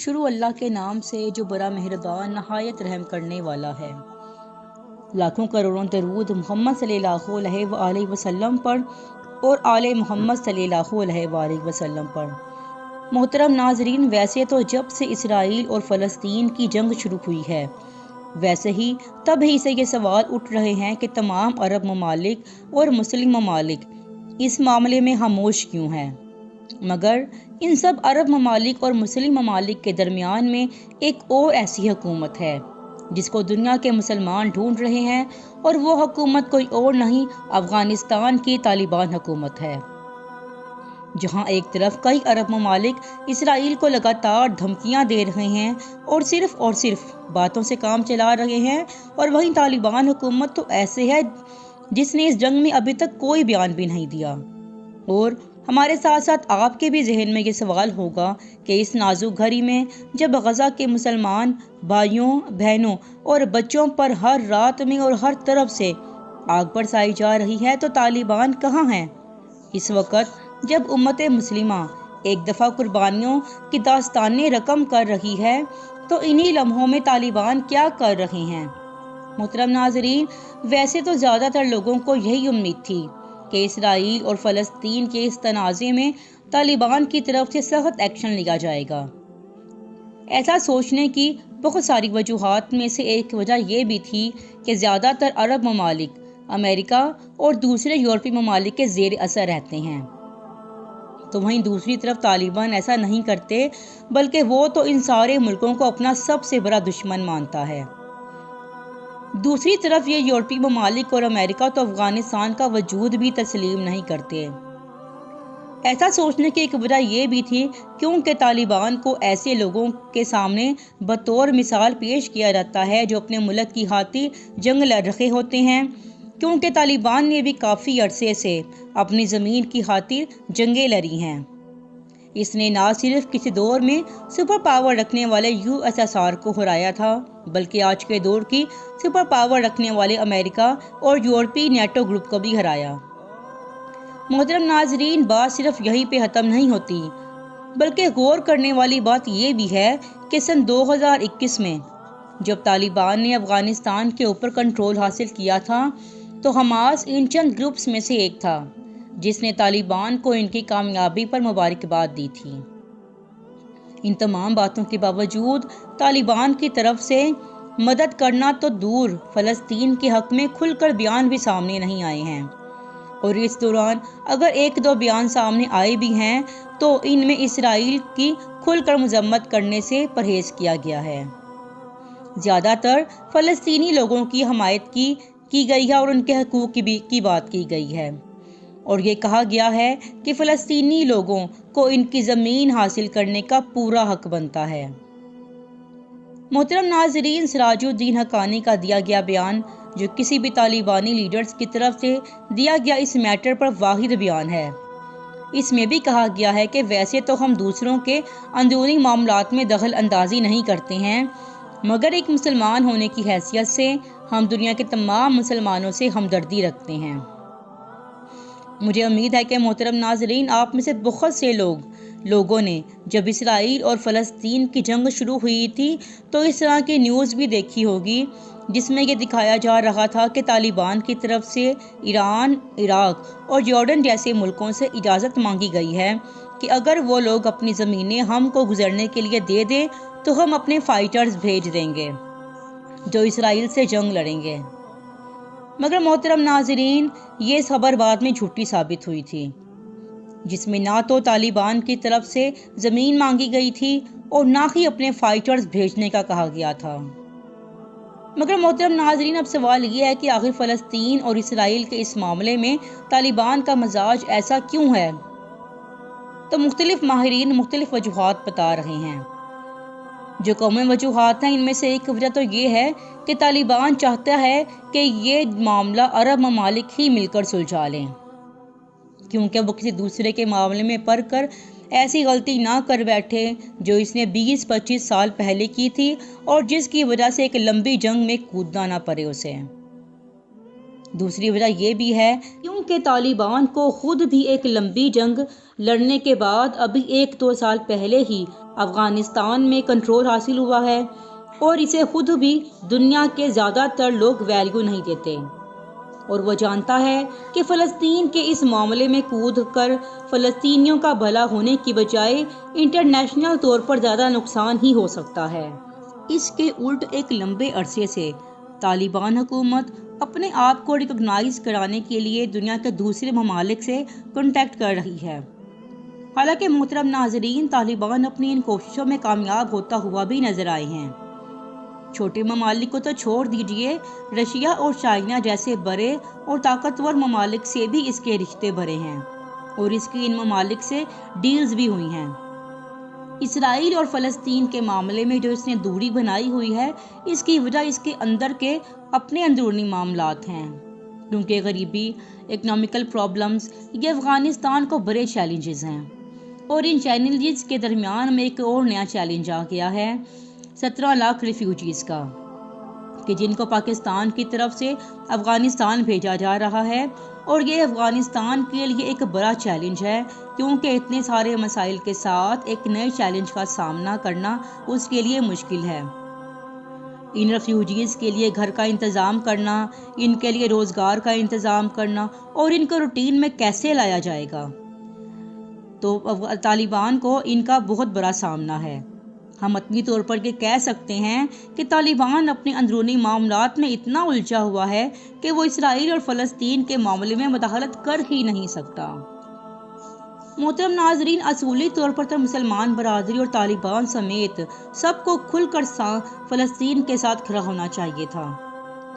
شروع اللہ کے نام سے جو بڑا مہربان نہایت رحم کرنے والا ہے۔ لاکھوں کروڑوں درود محمد صلی اللہ علیہ وآلہ وسلم پر اور آل محمد صلی اللہ علیہ وآلہ وسلم پر۔ محترم ناظرین، ویسے تو جب سے اسرائیل اور فلسطین کی جنگ شروع ہوئی ہے، ویسے ہی تب ہی سے یہ سوال اٹھ رہے ہیں کہ تمام عرب ممالک اور مسلم ممالک اس معاملے میں خاموش کیوں ہیں؟ مگر ان سب عرب ممالک اور مسلم ممالک کے درمیان میں ایک اور ایسی حکومت ہے جس کو دنیا کے مسلمان ڈھونڈ رہے ہیں، اور وہ حکومت کوئی اور نہیں، افغانستان کی طالبان حکومت ہے۔ جہاں ایک طرف کئی عرب ممالک اسرائیل کو لگاتار دھمکیاں دے رہے ہیں اور صرف باتوں سے کام چلا رہے ہیں، اور وہیں طالبان حکومت تو ایسے ہے جس نے اس جنگ میں ابھی تک کوئی بیان بھی نہیں دیا۔ اور ہمارے ساتھ ساتھ آپ کے بھی ذہن میں یہ سوال ہوگا کہ اس نازک گھڑی میں جب غزہ کے مسلمان بھائیوں بہنوں اور بچوں پر ہر رات میں اور ہر طرف سے آگ برسائی جا رہی ہے تو طالبان کہاں ہیں؟ اس وقت جب امت مسلمہ ایک دفعہ قربانیوں کی داستانیں رقم کر رہی ہے تو انہی لمحوں میں طالبان کیا کر رہے ہیں؟ محترم ناظرین، ویسے تو زیادہ تر لوگوں کو یہی امید تھی کہ اسرائیل اور فلسطین کے اس تنازع میں طالبان کی طرف سے سخت ایکشن لیا جائے گا۔ ایسا سوچنے کی بہت ساری وجوہات میں سے ایک وجہ یہ بھی تھی کہ زیادہ تر عرب ممالک امریکہ اور دوسرے یورپی ممالک کے زیر اثر رہتے ہیں، تو وہیں دوسری طرف طالبان ایسا نہیں کرتے، بلکہ وہ تو ان سارے ملکوں کو اپنا سب سے بڑا دشمن مانتا ہے۔ دوسری طرف یہ یورپی ممالک اور امریکہ تو افغانستان کا وجود بھی تسلیم نہیں کرتے۔ ایسا سوچنے کی ایک وجہ یہ بھی تھی کیونکہ طالبان کو ایسے لوگوں کے سامنے بطور مثال پیش کیا جاتا ہے جو اپنے ملک کی خاطر جنگ لڑ رہے ہوتے ہیں، کیونکہ طالبان نے بھی کافی عرصے سے اپنی زمین کی خاطر جنگیں لڑی ہیں۔ اس نے نہ صرف کسی دور میں سپر پاور رکھنے والے USSR کو ہرایا تھا، بلکہ آج کے دور کی سپر پاور رکھنے والے امریکہ اور یورپی نیٹو گروپ کو بھی ہرایا۔ محترم ناظرین، بات صرف یہی پہ ختم نہیں ہوتی، بلکہ غور کرنے والی بات یہ بھی ہے کہ سن 2021 میں جب طالبان نے افغانستان کے اوپر کنٹرول حاصل کیا تھا تو حماس ان چند گروپس میں سے ایک تھا جس نے طالبان کو ان کی کامیابی پر مبارکباد دی تھی۔ ان تمام باتوں کے باوجود طالبان کی طرف سے مدد کرنا تو دور، فلسطین کے حق میں کھل کر بیان بھی سامنے نہیں آئے ہیں، اور اس دوران اگر ایک دو بیان سامنے آئے بھی ہیں تو ان میں اسرائیل کی کھل کر مذمت کرنے سے پرہیز کیا گیا ہے۔ زیادہ تر فلسطینی لوگوں کی حمایت کی گئی ہے اور ان کے حقوق کی بات کی گئی ہے، اور یہ کہا گیا ہے کہ فلسطینی لوگوں کو ان کی زمین حاصل کرنے کا پورا حق بنتا ہے۔ محترم ناظرین، سراج الدین حقانی کا دیا گیا بیان، جو کسی بھی طالبانی لیڈرز کی طرف سے دیا گیا اس میٹر پر واحد بیان ہے، اس میں بھی کہا گیا ہے کہ ویسے تو ہم دوسروں کے اندرونی معاملات میں دخل اندازی نہیں کرتے ہیں، مگر ایک مسلمان ہونے کی حیثیت سے ہم دنیا کے تمام مسلمانوں سے ہمدردی رکھتے ہیں۔ مجھے امید ہے کہ محترم ناظرین، آپ میں سے بہت سے لوگوں نے جب اسرائیل اور فلسطین کی جنگ شروع ہوئی تھی تو اس طرح کی نیوز بھی دیکھی ہوگی جس میں یہ دکھایا جا رہا تھا کہ طالبان کی طرف سے ایران، عراق اور جارڈن جیسے ملکوں سے اجازت مانگی گئی ہے کہ اگر وہ لوگ اپنی زمینیں ہم کو گزرنے کے لیے دے دیں تو ہم اپنے فائٹرز بھیج دیں گے جو اسرائیل سے جنگ لڑیں گے۔ مگر محترم ناظرین، یہ خبر بعد میں جھوٹی ثابت ہوئی تھی، جس میں نہ تو طالبان کی طرف سے زمین مانگی گئی تھی اور نہ ہی اپنے فائٹرز بھیجنے کا کہا گیا تھا۔ مگر محترم ناظرین، اب سوال یہ ہے کہ آخر فلسطین اور اسرائیل کے اس معاملے میں طالبان کا مزاج ایسا کیوں ہے؟ تو مختلف ماہرین مختلف وجوہات بتا رہے ہیں۔ جو قومی وجوہات ہیں ان میں سے ایک وجہ تو یہ ہے کہ طالبان چاہتا ہے کہ یہ معاملہ عرب ممالک ہی مل کر سلجھا لیں، کیونکہ وہ کسی دوسرے کے معاملے میں پڑ کر ایسی غلطی نہ کر بیٹھے جو اس نے 20-25 سال پہلے کی تھی اور جس کی وجہ سے ایک لمبی جنگ میں کودنا نہ پڑے اسے۔ دوسری وجہ یہ بھی ہے کیونکہ طالبان کو خود بھی ایک لمبی جنگ لڑنے کے بعد ابھی 1-2 سال پہلے ہی افغانستان میں کنٹرول حاصل ہوا ہے، اور اسے خود بھی دنیا کے زیادہ تر لوگ ویلیو نہیں دیتے، اور وہ جانتا ہے کہ فلسطین کے اس معاملے میں کود کر فلسطینیوں کا بھلا ہونے کی بجائے انٹرنیشنل طور پر زیادہ نقصان ہی ہو سکتا ہے۔ اس کے الٹ ایک لمبے عرصے سے طالبان حکومت اپنے آپ کو ریکگنائز کرانے کے لیے دنیا کے دوسرے ممالک سے کنٹیکٹ کر رہی ہے۔ حالانکہ محترم ناظرین، طالبان اپنی ان کوششوں میں کامیاب ہوتا ہوا بھی نظر آئے ہیں۔ چھوٹے ممالک کو تو چھوڑ دیجیے، رشیا اور چائنا جیسے بڑے اور طاقتور ممالک سے بھی اس کے رشتے بھرے ہیں، اور اس کی ان ممالک سے ڈیلز بھی ہوئی ہیں۔ اسرائیل اور فلسطین کے معاملے میں جو اس نے دوری بنائی ہوئی ہے، اس کی وجہ اس کے اندر کے اپنے اندرونی معاملات ہیں، کیونکہ غریبی، اکنامیکل پرابلمز یہ افغانستان کو بڑے چیلنجز ہیں، اور ان چیلنجز کے درمیان میں ایک اور نیا چیلنج آ گیا ہے 17 لاکھ ریفیوجیز کا، کہ جن کو پاکستان کی طرف سے افغانستان بھیجا جا رہا ہے، اور یہ افغانستان کے لیے ایک بڑا چیلنج ہے، کیونکہ اتنے سارے مسائل کے ساتھ ایک نئے چیلنج کا سامنا کرنا اس کے لیے مشکل ہے۔ ان ریفیوجیز کے لیے گھر کا انتظام کرنا، ان کے لیے روزگار کا انتظام کرنا، اور ان کو روٹین میں کیسے لایا جائے گا، تو طالبان کو ان کا بہت بڑا سامنا ہے۔ ہم اپنی طور پر یہ کہہ سکتے ہیں کہ طالبان اپنے اندرونی معاملات میں اتنا الجھا ہوا ہے کہ وہ اسرائیل اور فلسطین کے معاملے میں مداخلت کر ہی نہیں سکتا۔ محترم ناظرین، اصولی طور پر تو مسلمان برادری اور طالبان سمیت سب کو کھل کر فلسطین کے ساتھ کھڑا ہونا چاہیے تھا،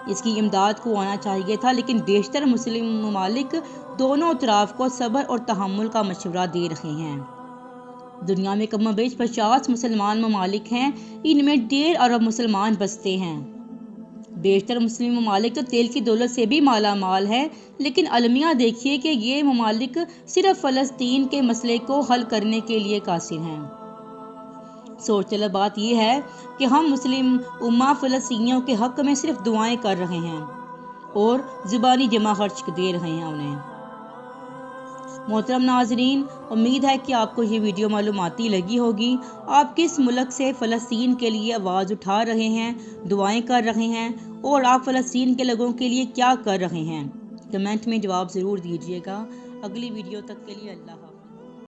اس کی امداد کو آنا چاہیے تھا، لیکن بیشتر مسلم ممالک دونوں اطراف کو صبر اور تحمل کا مشورہ دے رہے ہیں۔ دنیا میں کم و بیش 50 مسلمان ممالک ہیں، ان میں 1.5 ارب مسلمان بستے ہیں۔ بیشتر مسلم ممالک تو تیل کی دولت سے بھی مالا مال ہے، لیکن المیہ دیکھیے کہ یہ ممالک صرف فلسطین کے مسئلے کو حل کرنے کے لیے قاصر ہیں۔ سوچ طلب بات یہ ہے کہ ہم مسلم امہ فلسطینیوں کے حق میں صرف دعائیں کر رہے ہیں اور زبانی جمع خرچ دے رہے ہیں انہیں۔ محترم ناظرین، امید ہے کہ آپ کو یہ ویڈیو معلوماتی لگی ہوگی۔ آپ کس ملک سے فلسطین کے لیے آواز اٹھا رہے ہیں، دعائیں کر رہے ہیں، اور آپ فلسطین کے لوگوں کے لیے کیا کر رہے ہیں؟ کمنٹ میں جواب ضرور دیجیے گا۔ اگلی ویڈیو تک کے لیے اللہ حافظ۔